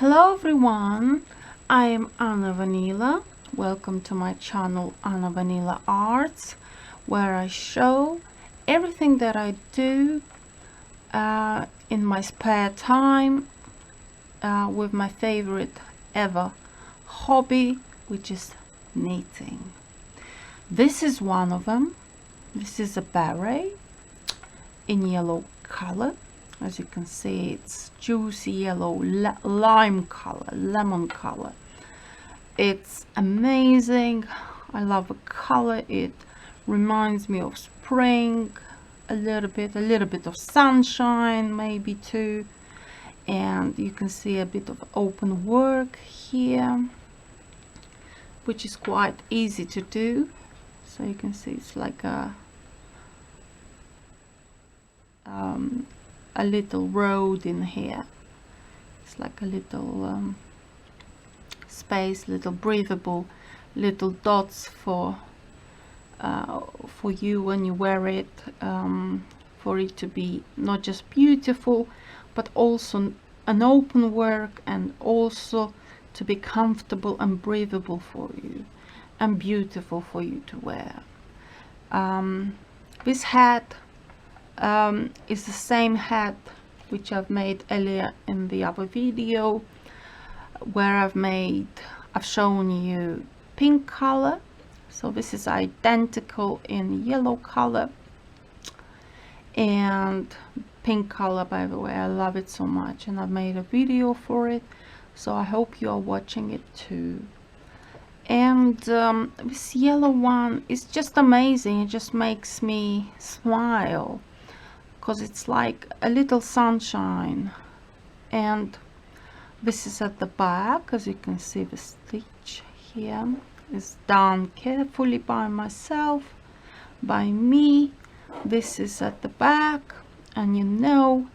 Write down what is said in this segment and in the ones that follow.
Hello everyone, I am Anna Vanila. Welcome to my channel Anna Vanila Arts, where I show everything that I do in my spare time with my favorite ever hobby, which is knitting. This is one of them. This is a beret in yellow color. As you can see, it's juicy yellow, lime color, lemon color. It's amazing. I love the color. It reminds me of spring a little bit of sunshine maybe too. And you can see a bit of open work here, which is quite easy to do. So you can see it's like a little road in here. It's like a little space, little breathable, little dots for you when you wear it, for it to be not just beautiful, but also an open work, and also to be comfortable and breathable for you, and beautiful for you to wear. This hat is the same hat which I've made earlier in the other video, where I've shown you pink color. So this is identical in yellow color and pink color. By the way, I love it so much, and I've made a video for it, so I hope you are watching it too. And this yellow one is just amazing. It just makes me smile, because it's like a little sunshine. And this is at the back. As you can see, the stitch here is done carefully by myself, by me. This is at the back, and you know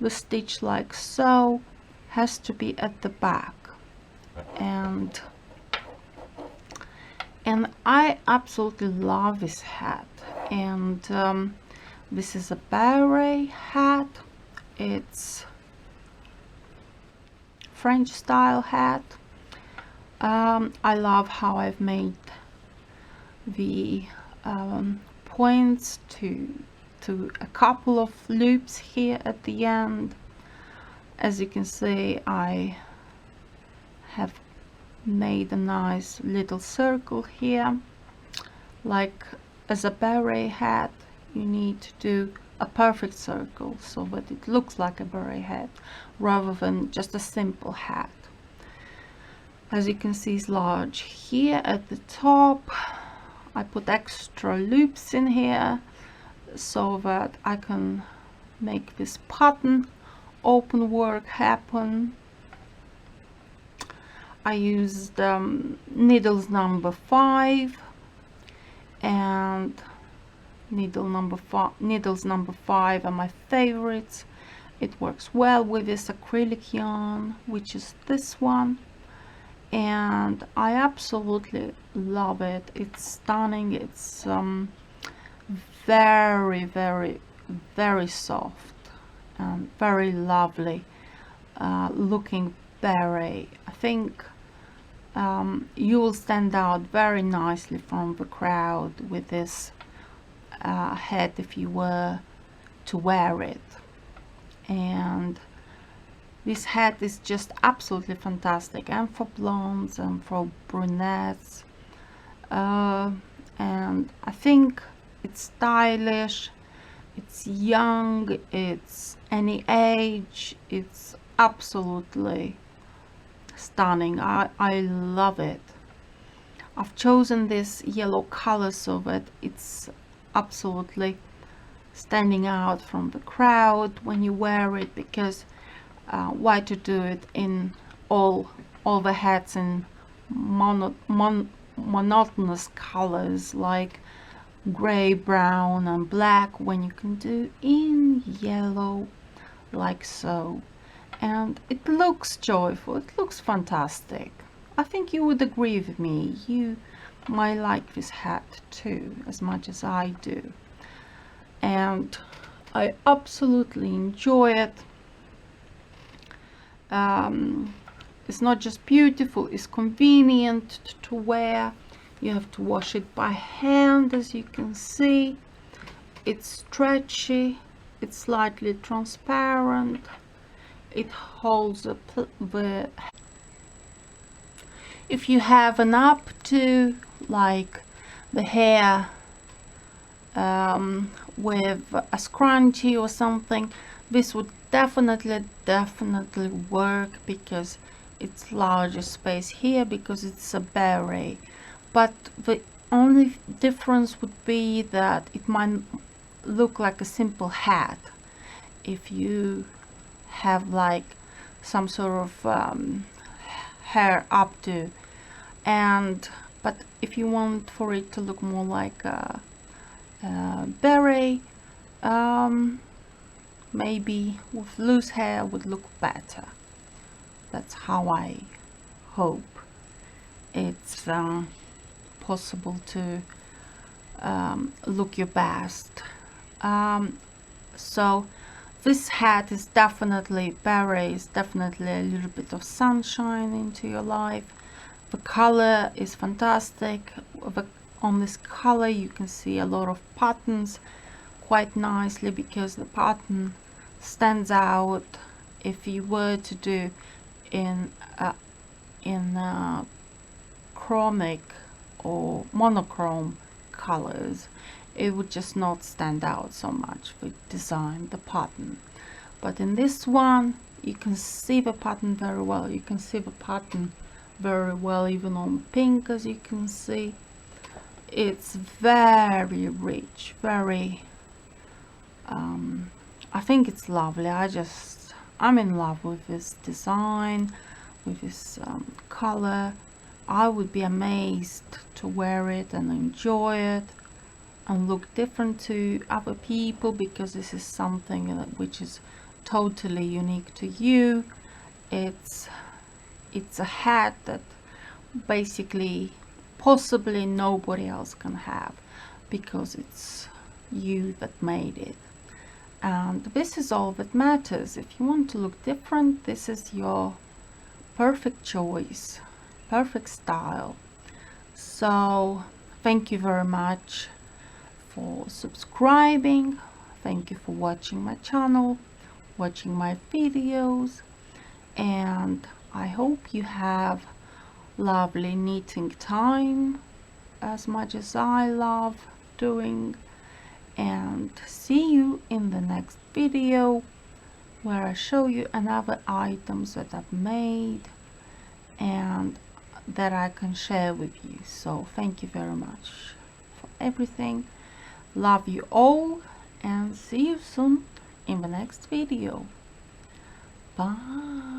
the stitch like so has to be at the back. And I absolutely love this hat. And this is a beret hat. It's French style hat. I love how I've made the points to a couple of loops here at the end. As you can see, I have made a nice little circle here. Like as a beret hat, you need to do a perfect circle so that it looks like a beret hat rather than just a simple hat. As you can see, it's large here at the top. I put extra loops in here so that I can make this pattern open work happen. I used needles number 5 and needles number 5 are my favorites. It works well with this acrylic yarn, which is this one, and I absolutely love it. It's stunning. It's very, very, very soft and very lovely looking beret. I think you will stand out very nicely from the crowd with this hat if you were to wear it. And this hat is just absolutely fantastic, and for blondes and for brunettes, and I think it's stylish, it's young, it's any age, it's absolutely stunning. I love it. I've chosen this yellow color so that it's absolutely standing out from the crowd when you wear it, because why to do it in all the hats in monotonous colors like gray, brown and black, when you can do in yellow like so. And it looks joyful, it looks fantastic. I think you would agree with me. You might like this hat too, as much as I do. And I absolutely enjoy it. It's not just beautiful, it's convenient to wear. You have to wash it by hand, as you can see. It's stretchy, it's slightly transparent, it holds the if you have an updo, like the hair with a scrunchie or something, this would definitely work, because it's larger space here, because it's a beret. But the only difference would be that it might look like a simple hat if you have like some sort of hair updo, but if you want for it to look more like a beret, maybe with loose hair would look better. That's how I hope it's possible to look your best. So this hat is definitely, beret is definitely a little bit of sunshine into your life. The color is fantastic. On this color you can see a lot of patterns quite nicely, because the pattern stands out. If you were to do in chromic or monochrome colors, it would just not stand out so much with design, the pattern. But in this one you can see the pattern very well. You can see the pattern very well even on pink, as you can see. It's very rich, very I think it's lovely. I'm in love with this design, with this color. I would be amazed to wear it and enjoy it and look different to other people, because this is something which is totally unique to you. It's a hat that basically possibly nobody else can have, because it's you that made it. And this is all that matters. If you want to look different, this is your perfect choice, perfect style. So thank you very much for subscribing. Thank you for watching my channel, watching my videos, and I hope you have lovely knitting time as much as I love doing. And see you in the next video, where I show you another items that I've made and that I can share with you. So thank you very much for everything. Love you all, and see you soon in the next video. Bye.